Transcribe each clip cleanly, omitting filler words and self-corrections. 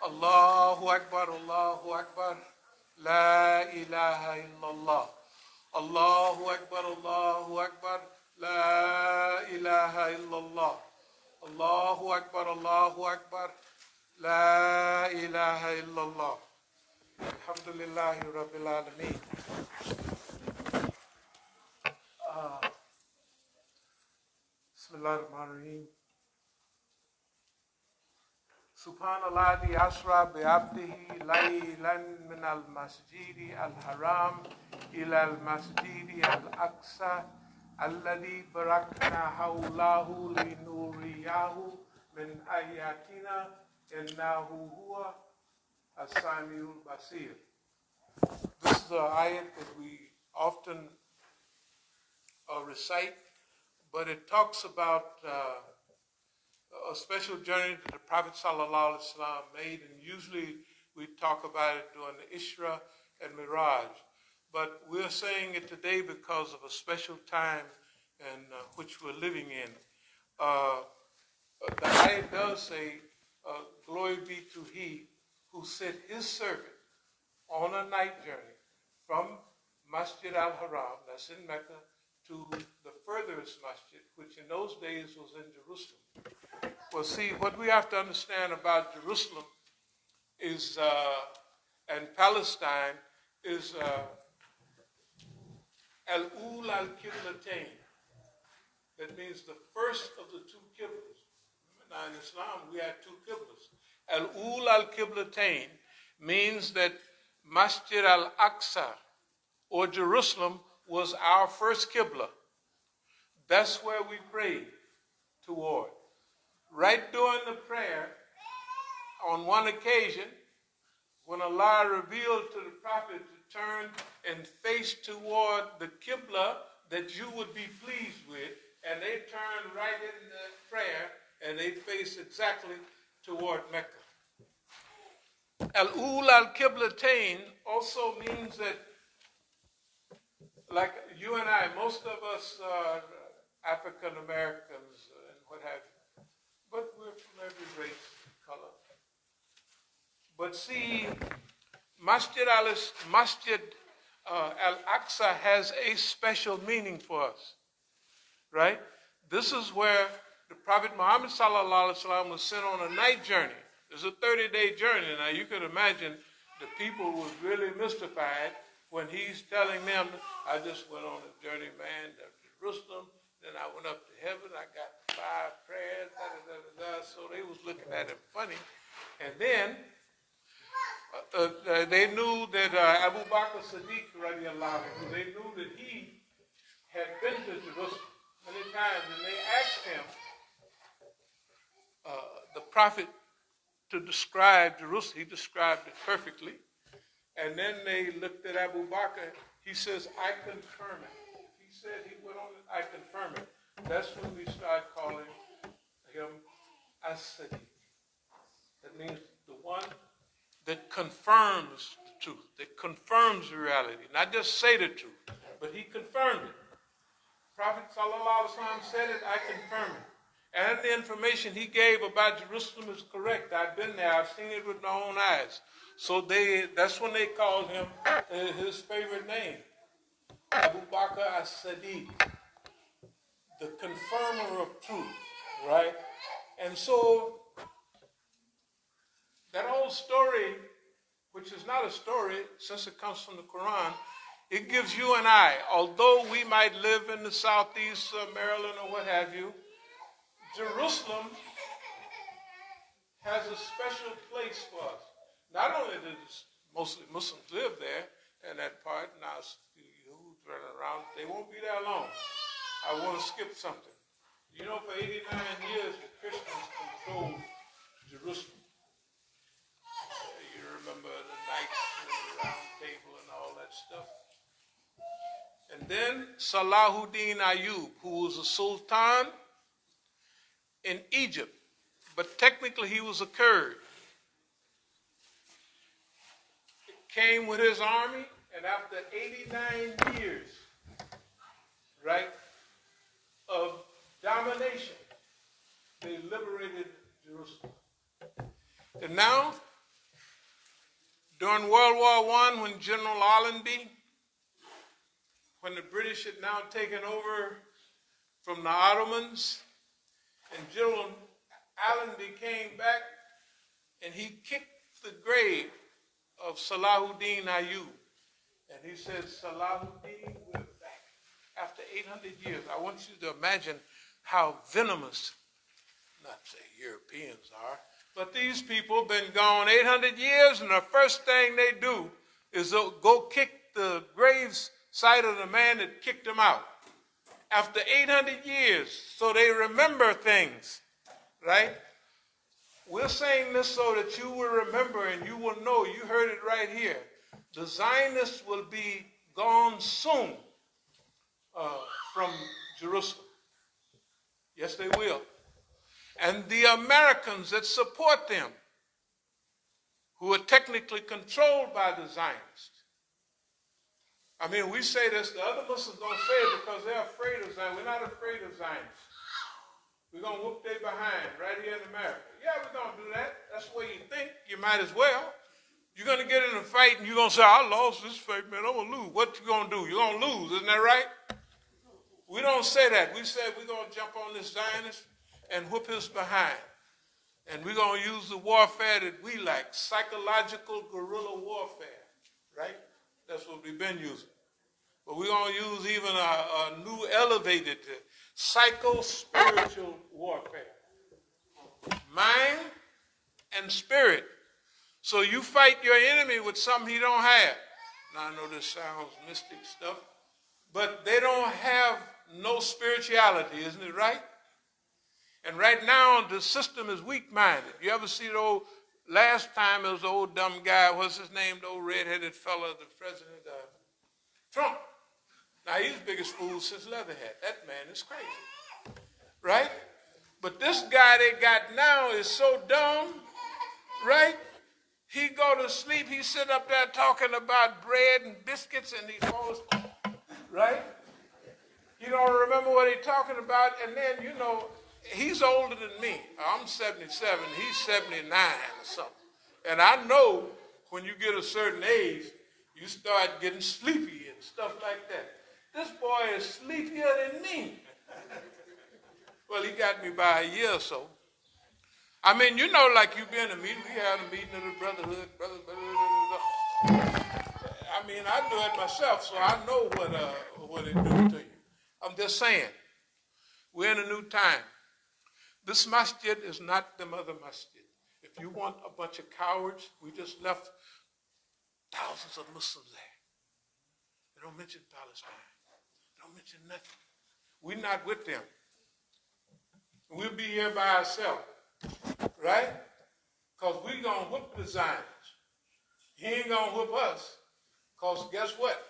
Allahu Akbar, Allahu Akbar. La ilaha illallah. Allahu Akbar, Allahu Akbar. La ilaha illallah. Allahu Akbar, Allahu Akbar. La ilaha illallah. Alhamdulillahi Rabbil Alameen. Bismillah ar-Rahman ar-Rahim. Subhanallah di asra bi'abdihi laylan min al-masjidi al-haram ila al-masjidi al-aqsa alladhi barakna hawlahu linuriyahu min ayatina innahu huwa as-sami'ul basir. This is an ayat that we often recite, but it talks about a special journey that the Prophet ﷺ made, and usually we talk about it during the Isra and Miraj. But we're saying it today because of a special time in which we're living in. The ayat does say, glory be to he who sent his servant on a night journey from Masjid al-Haram, that's in Mecca, to the furthest masjid, which in those days was in Jerusalem. Well, see, what we have to understand about Jerusalem is, and Palestine, is Al-Ul al-Qiblatain. That means the first of the two Qiblas. Now in Islam, we have two Qiblas. Al-Ul al-Qiblatain means that Masjid al-Aqsa, or Jerusalem, was our first Qibla. That's where we prayed toward. Right during the prayer, on one occasion, when Allah revealed to the Prophet to turn and face toward the Qibla that you would be pleased with, and they turned right in the prayer, and they faced exactly toward Mecca. Al-Ul al-Qiblatain also means that, like you and I, most of us are African Americans and what have you, but we're from every race and color. But see, Masjid al-Aqsa has a special meaning for us, right? This is where the Prophet Muhammad ﷺ was sent on a night journey. It's a 30-day journey. Now you can imagine the people was really mystified when he's telling them, I just went on a journey, man, to Jerusalem, then I went up to heaven, I got 5 prayers, so they was looking at him funny. And then they knew that Abu Bakr Siddiq, radiallahu anhu, they knew that he had been to Jerusalem many times, and they asked him, the Prophet, to describe Jerusalem. He described it perfectly. And then they looked at Abu Bakr. He says, I confirm it. He said he went on, I confirm it. That's when we start calling him As-Sabiqun. That means the one that confirms the truth, that confirms the reality. Not just say the truth, but he confirmed it. Prophet ﷺ said it, I confirm it. And the information he gave about Jerusalem is correct. I've been there. I've seen it with my own eyes. So that's when they called him his favorite name, Abu Bakr as-Siddiq, the confirmer of truth, right? And so that whole story, which is not a story since it comes from the Quran, it gives you and I, although we might live in the southeast of Maryland or what have you, Jerusalem has a special place for us. Not only does mostly Muslims live there in that part, now a few Jews running around, they won't be there long. I want to skip something. You know, for 89 years, the Christians controlled Jerusalem. You remember the Knights and the Round Table and all that stuff. And then Salahuddin Ayyub, who was a sultan in Egypt, but technically he was a Kurd. Came with his army, and after 89 years, right, of domination, they liberated Jerusalem. And now During World War I, when General Allenby, when the British had now taken over from the Ottomans, and General Allenby came back and he kicked the grave of Salahuddin Ayyub. And he said, Salahuddin, we're back. After 800 years, I want you to imagine how venomous, not say Europeans are, but these people have been gone 800 years, and the first thing they do is go kick the grave site of the man that kicked them out. After 800 years, so they remember things, right? We're saying this so that you will remember and you will know, you heard it right here. The Zionists will be gone soon from Jerusalem. Yes, they will. And the Americans that support them, who are technically controlled by the Zionists. I mean, we say this, the other Muslims don't say it because they're afraid of Zionists. We're not afraid of Zionists. We're going to whoop their behind right here in America. Yeah, we're going to do that. That's the way you think. You might as well. You're going to get in a fight and you're going to say, I lost this fight, man. I'm going to lose. What you going to do? You're going to lose. Isn't that right? We don't say that. We say we're going to jump on this Zionist and whoop his behind. And we're going to use the warfare that we like, psychological guerrilla warfare, right? That's what we've been using. But we're going to use even a new elevated psycho-spiritual warfare. Mind and spirit. So you fight your enemy with something he don't have. Now I know this sounds mystic stuff, but they don't have no spirituality, isn't it right? And right now, the system is weak-minded. You ever see the old, last time it was the old dumb guy, what's his name, the old red-headed fella, the president, Trump. Now, he's the biggest fool since Leatherhead. That man is crazy, right? But this guy they got now is so dumb, right? He go to sleep, he sit up there talking about bread and biscuits, and he falls, right? He don't remember what he's talking about, and then, you know, he's older than me. I'm 77, he's 79 or something. And I know when you get a certain age, you start getting sleepy and stuff like that. This boy is sleepier than me. Well, he got me by a year or so. I mean, you know, like you be in a meeting, we had a meeting of the Brotherhood, I mean, I do it myself, so I know what it do to you. I'm just saying, we're in a new time. This masjid is not them other masjid. If you want a bunch of cowards, we just left thousands of Muslims there. They don't mention Palestine. They don't mention nothing. We're not with them. We'll be here by ourselves, right? Because we're going to whoop the Zionists. He ain't going to whoop us, because guess what?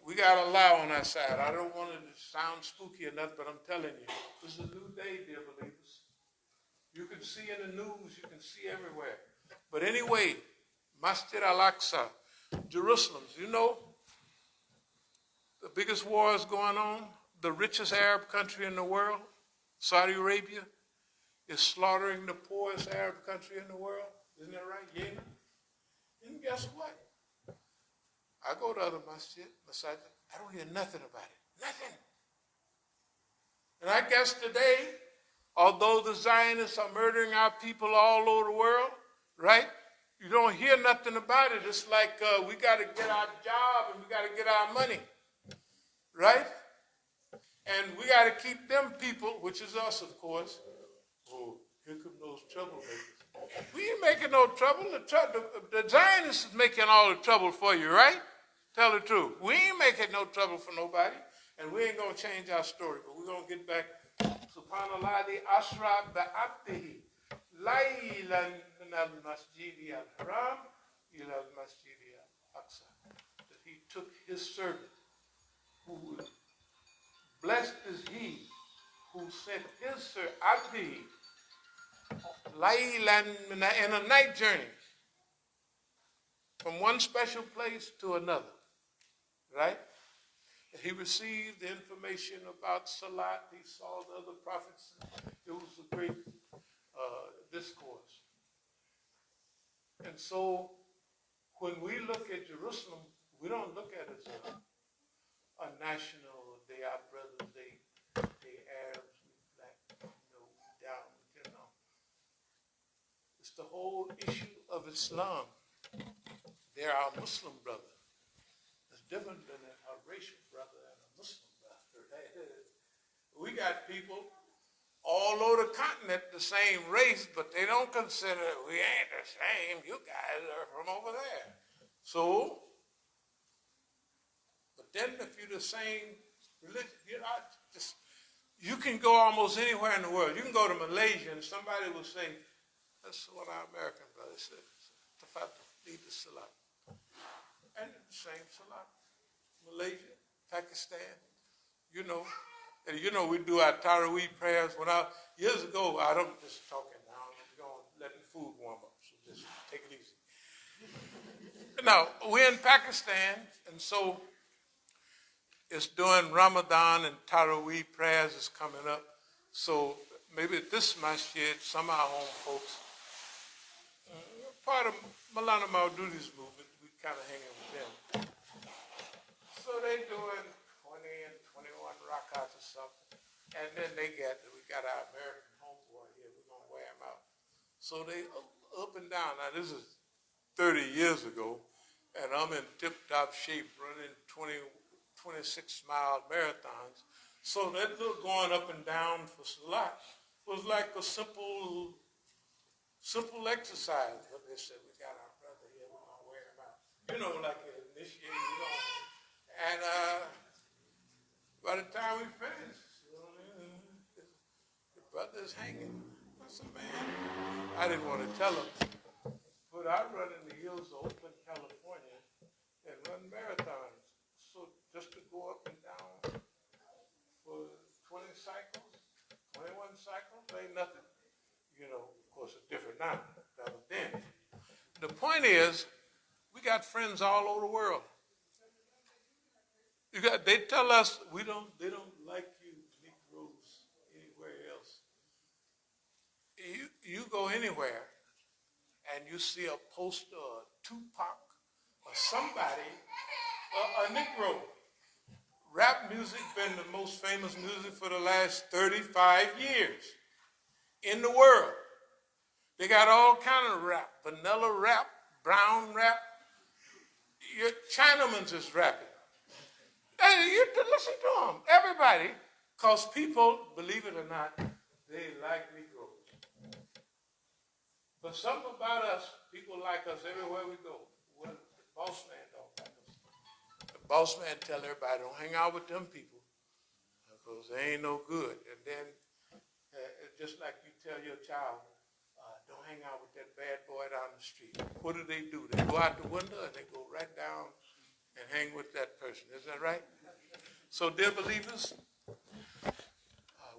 We got Allah on our side. I don't want it to sound spooky or nothing, but I'm telling you, this is a new day, dear believers. You can see in the news, you can see everywhere. But anyway, Masjid Al-Aqsa, Jerusalem, you know, the biggest war is going on. The richest Arab country in the world, Saudi Arabia, is slaughtering the poorest Arab country in the world. Isn't that right? Yemen. And guess what? I go to other masjid, I don't hear nothing about it. Nothing. And I guess today, although the Zionists are murdering our people all over the world, right? You don't hear nothing about it. It's like we got to get our job and we got to get our money, right? And we got to keep them people, which is us, of course. Oh, here come those troublemakers. We ain't making no trouble. The Zionists is making all the trouble for you, right? Tell the truth. We ain't making no trouble for nobody, and we ain't going to change our story, but we're going to get back. Subhanallah, the Asra ba'abdihi, laylan min al-masjidi al-haram ila al-masjidi al-aqsa. That he took his servant, who blessed is he who sent his servant, abdihi, laylan in a night journey, from one special place to another. Right? He received the information about Salat. He saw the other prophets. It was a great discourse. And so when we look at Jerusalem, we don't look at it as a national, they are brothers, they Arabs, we black, we down, It's the whole issue of Islam. They're our Muslim brother. It's different than a racial brother and a Muslim brother. We got people all over the continent the same race, but they don't consider we ain't the same. You guys are from over there. So, but then if you're the same religion, you can go almost anywhere in the world. You can go to Malaysia and somebody will say, that's what our American brothers said. Tafadhal, lead the salat. And the same salat. Malaysia, Pakistan, and we do our Taraweeh prayers. Years ago, I don't just talking now, I'm letting food warm up, so just take it easy. Now, we're in Pakistan, and so it's during Ramadan and Taraweeh prayers is coming up. So maybe at this masjid, some of our home folks, part of Maulana Maududi's movement, we kind of hanging with them. So they doing 20 and 21 rakats or something. And then we got our American homeboy here, we're going to wear him out. So they up and down. Now this is 30 years ago, and I'm in tip-top shape running 26-mile marathons. So that little going up and down for Salat was like a simple exercise. But they said, we got our brother here, we're going to wear him out. Like an initiated, And by the time we finished, the brother is hanging. I said, man, I didn't want to tell him, but I run in the hills of Oakland, California, and run marathons. So just to go up and down for 20 cycles, 21 cycles, ain't nothing. Of course, it's different now. That was then. The point is, we got friends all over the world. They tell us they don't like you Negroes anywhere else. You go anywhere and you see a poster of Tupac or somebody, a Negro. Rap music been the most famous music for the last 35 years in the world. They got all kind of rap, vanilla rap, brown rap. Your Chinaman's is rapping. Hey, you listen to them, everybody, because people, believe it or not, they like Negroes. But something about us, people like us everywhere we go. Well, the boss man don't like us. The boss man tell everybody, don't hang out with them people, because they ain't no good. And then, just like you tell your child, don't hang out with that bad boy down the street. What do? They go out the window and they go right down and hang with that person. Is that right? So, dear believers,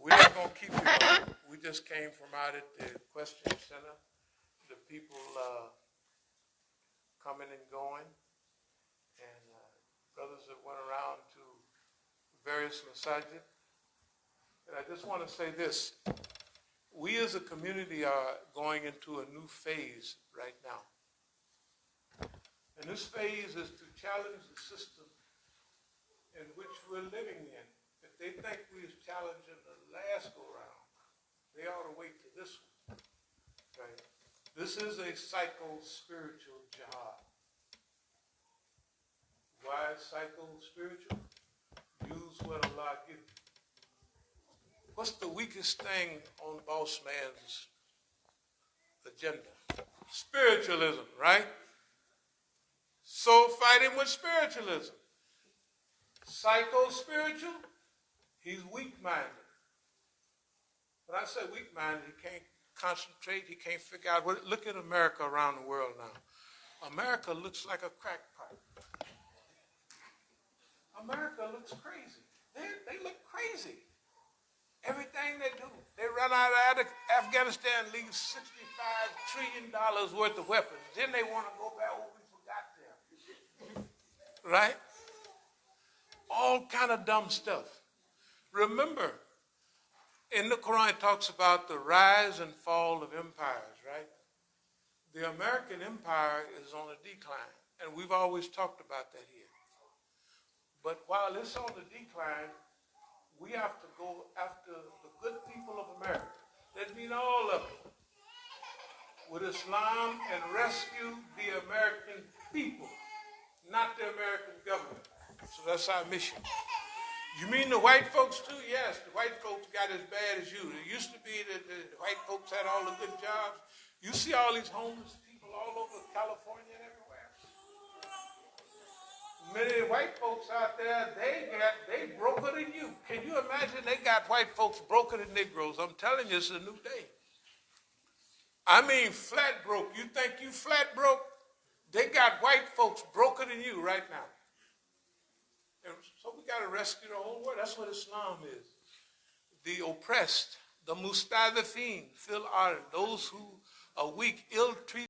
we're not going to keep you long. We just came from out at the Question Center. The people coming and going. And brothers that went around to various Masjid. And I just want to say this. We as a community are going into a new phase right now. And this phase is to challenge the system in which we're living in. If they think we was challenging the last go-round, they ought to wait to this one. Right? This is a psycho-spiritual jihad. Why psycho-spiritual? Use what Allah gives you. What's the weakest thing on boss man's agenda? Spiritualism, right? So fight him with spiritualism. Psycho-spiritual, he's weak-minded. When I say weak-minded, he can't concentrate, he can't figure out. Look at America around the world now. America looks like a crack pipe. America looks crazy. They look crazy. Everything they do. They run out of Afghanistan, leave $65 trillion worth of weapons. Then they want to go back, we forgot them. Right? All kind of dumb stuff. Remember, in the Quran it talks about the rise and fall of empires, right? The American empire is on a decline. And we've always talked about that here. But while it's on the decline, we have to go after the good people of America. That means all of it. With Islam and rescue the American people, not the American government. So that's our mission. You mean the white folks too? Yes, the white folks got as bad as you. It used to be that the white folks had all the good jobs. You see all these homeless people all over California and everywhere. Many white folks out there, they broker than you. Can you imagine they got white folks broker than Negroes? I'm telling you, it's a new day. I mean flat broke. You think you flat broke? They got white folks broker than you right now. And so we got to rescue the whole world. That's what Islam is. The oppressed, the mustadafin, fil ard, those who are weak, ill-treated.